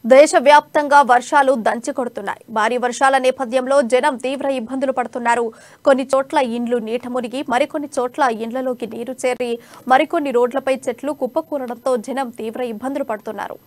దేశవ్యాప్తంగా వర్షాలు దంచికొడుతున్నాయి. భారీ వర్షాల నేపథ్యంలో జనం తీవ్ర ఇబ్బందులు పడుతున్నారు. కొన్ని చోట్ల ఇండ్లు నీట మునిగి, మరికొన్ని చోట్ల ఇండ్లలోకి నీరు చేరి, మరికొన్ని రోడ్లపై చెట్లు కుప్పకూలడంతో జనం తీవ్ర ఇబ్బందులు పడుతున్నారు.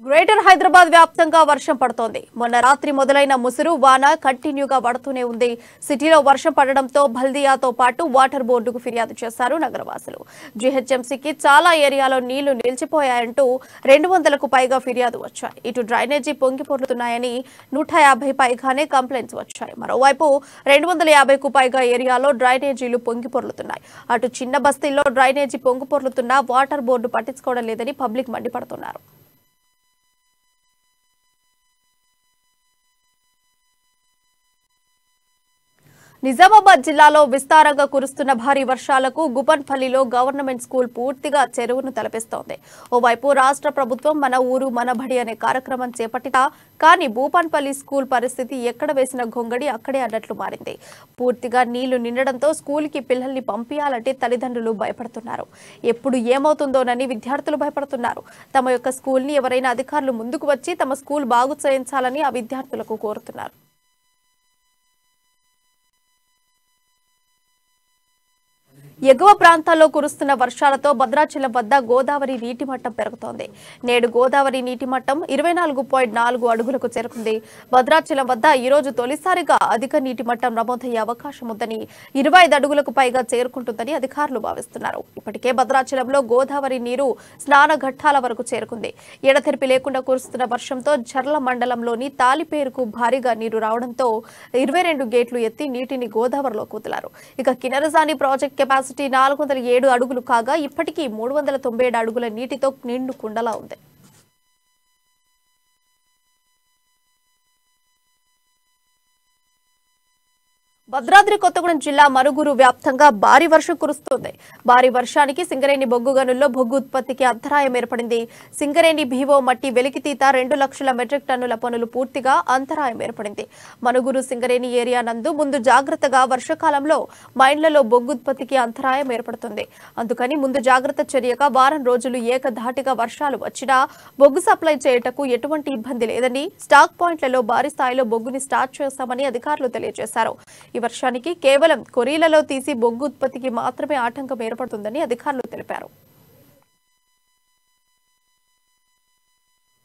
గ్రేటర్ హైదరాబాద్ వ్యాప్తంగా వర్షం పడుతోంది. మొన్న రాత్రి మొదలైన ముసురు వాన కంటిన్యూగా పడుతూనే ఉంది. సిటీలో వర్షం పడడంతో బల్దియాతో పాటు వాటర్ బోర్డుకు ఫిర్యాదు చేశారు నగరవాసులు. జీహెచ్ఎంసీకి చాలా ఏరియాలో నీళ్లు నిలిచిపోయాయంటూ 200కు పైగా ఫిర్యాదు వచ్చాయి. ఇటు డ్రైనేజీ పొంగి పొర్లుతున్నాయని 150 పైగానే కంప్లైంట్స్ వచ్చాయి. మరోవైపు 250కు పైగా ఏరియాలో డ్రైనేజీలు పొంగి పొర్లుతున్నాయి. అటు చిన్న బస్తీల్లో డ్రైనేజీ పొంగి పొర్లుతున్నా వాటర్ బోర్డు పట్టించుకోవడం లేదని పబ్లిక్ మండిపడుతున్నారు. నిజామాబాద్ జిల్లాలో విస్తారంగా కురుస్తున్న భారీ వర్షాలకు గుపన్పల్లిలో గవర్నమెంట్ స్కూల్ పూర్తిగా చెరువును తలపిస్తోంది. ఓవైపు రాష్ట్ర ప్రభుత్వం మన ఊరు మన బడి అనే కార్యక్రమం చేపట్టినా కానీ భూపన్పల్లి స్కూల్ పరిస్థితి ఎక్కడ వేసిన గొంగడి అక్కడే అన్నట్లు మారింది. పూర్తిగా నీళ్లు నిండడంతో స్కూల్కి పిల్లల్ని పంపించాలంటే తల్లిదండ్రులు భయపడుతున్నారు. ఎప్పుడు ఏమవుతుందోనని విద్యార్థులు భయపడుతున్నారు. తమ యొక్క స్కూల్ని ఎవరైనా అధికారులు ముందుకు వచ్చి తమ స్కూల్ బాగు చేయించాలని ఆ విద్యార్థులకు కోరుతున్నారు. ఎగువ ప్రాంతాల్లో కురుస్తున్న వర్షాలతో భద్రాచలం వద్ద గోదావరి నీటి మట్టం పెరుగుతోంది. నేడు గోదావరి నీటి మట్టం 24.4 అడుగులకు చేరుకుంది. భద్రాచలం వద్ద ఈరోజు తొలిసారిగా అధిక నీటి మట్టం నమోదయ్యే అవకాశం ఉందని, 25 అడుగులకు పైగా చేరుకుంటుందని అధికారులు భావిస్తున్నారు. ఇప్పటికే భద్రాచలంలో గోదావరి నీరు స్నాన ఘట్టాల వరకు చేరుకుంది. ఎడతెరిపి లేకుండా కురుస్తున్న వర్షంతో జర్ల మండలంలోని తాలిపేరుకు భారీగా నీరు రావడంతో 22 గేట్లు ఎత్తి నీటిని గోదావరిలోకి వదిలారు. ఇక కినరసాని ప్రాజెక్ట్ కెపాసిటీ 407 అడుగులు కాగా ఇప్పటికీ 397 అడుగుల నీటితో నిండు కుండలా ఉంది. భద్రాద్రి కొత్తగూడెం జిల్లా మనుగురు వ్యాప్తంగా భారీ వర్షం కురుస్తోంది. భారీ వర్షానికి సింగరేణి బొగ్గు గనుల్లో బొగ్గు ఉత్పత్తికి అంతరాయం ఏర్పడింది. సింగరేణి భీవో మట్టి వెలికితీత 2 లక్షల మెట్రిక్ టన్నుల పనులు పూర్తిగా అంతరాయం ఏర్పడింది. మనుగురు సింగరేణి ఏరియా నందు ముందు జాగ్రత్తగా వర్షాకాలంలో మైన్లలో బొగ్గు ఉత్పత్తికి అంతరాయం ఏర్పడుతుంది. అందుకని ముందు జాగ్రత్త చర్యగా వారం రోజులు ఏకధాటిగా వర్షాలు వచ్చినా బొగ్గు సప్లై చేయటకు ఎటువంటి ఇబ్బంది లేదని, స్టాక్ పాయింట్లలో భారీ స్థాయిలో బొగ్గుని స్టార్ట్ చేస్తామని అధికారులు తెలియజేశారు. వర్షానికి కేవలం కొరీలలో తీసి బొగ్గు ఉత్పత్తికి మాత్రమే ఆటంకం ఏర్పడుతుందని అధికారులు తెలిపారు.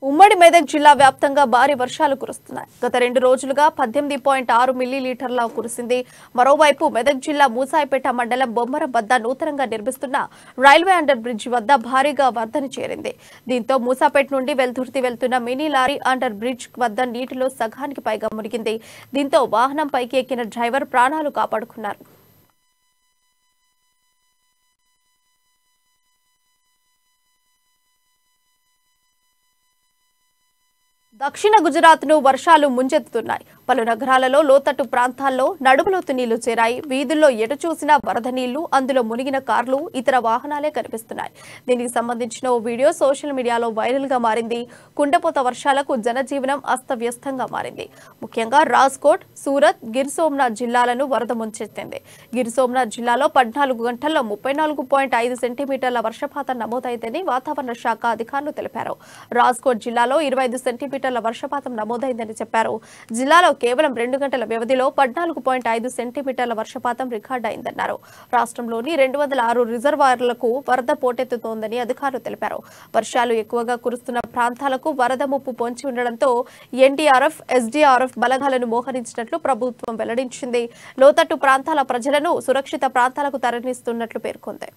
ఉమ్మడి మెదక్ జిల్లా వ్యాప్తంగా భారీ వర్షాలు కురుస్తున్నాయి. గత 2 రోజులుగా 18.6 మిల్లీలీటర్ల కురిసింది. మరోవైపు మెదక్ జిల్లా మూసాయిపేట మండలం బొమ్మరం వద్ద నూతనంగా నిర్మిస్తున్న రైల్వే అండర్ బ్రిడ్జ్ వద్ద భారీగా వరదని చేరింది. దీంతో మూసాపేట నుండి వెల్దుర్తి వెళ్తున్న మినీ లారీ అండర్ బ్రిడ్జ్ వద్ద నీటిలో సగానికి పైగా మునిగింది. దీంతో వాహనం పైకి ఎక్కిన డ్రైవర్ ప్రాణాలు కాపాడుకున్నారు. దక్షిణ గుజరాత్ను వర్షాలు ముంచెత్తుతున్నాయి. పలు నగరాలలో లోతట్టు ప్రాంతాల్లో నడుములోతు నీళ్లు చేరాయి. వీధుల్లో ఎటు చూసినా వరద నీళ్లు, అందులో మునిగిన కార్లు, ఇతర వాహనాలే కనిపిస్తున్నాయి. దీనికి సంబంధించిన ఓ వీడియో సోషల్ మీడియాలో వైరల్ గా మారింది. కుండపోత వర్షాలకు జనజీవనం అస్తవ్యస్తంగా మారింది. ముఖ్యంగా రాజ్కోట్, సూరత్, గిర్ సోమనాథ్ జిల్లాలను వరద ముంచెత్తింది. గిర్ సోమనాథ్ జిల్లాలో 14 గంటల్లో 34.5 సెంటీమీటర్ల వర్షపాతం నమోదైందని వాతావరణ శాఖ అధికారులు తెలిపారు. రాజ్కోట్ జిల్లాలో 25 సెంటీమీటర్ల వర్షపాతం నమోదైందని చెప్పారు. జిల్లాలో కేవలం 2 గంటల వ్యవధిలో 14.5 సెంటీమీటర్ల వర్షపాతం రికార్డు అయిందన్నారు. రాష్ట్రంలోని 206 రిజర్వాయర్లకు వరద పోటెత్తుతోందని అధికారులు తెలిపారు. వర్షాలు ఎక్కువగా కురుస్తున్న ప్రాంతాలకు వరద ముప్పు పొంచి ఉండడంతో ఎన్డీఆర్ఎఫ్, ఎస్డీఆర్ఎఫ్ బలగాలను మోహరించినట్లు ప్రభుత్వం వెల్లడించింది. లోతట్టు ప్రాంతాల ప్రజలను సురక్షిత ప్రాంతాలకు తరలిస్తున్నట్లు పేర్కొంది.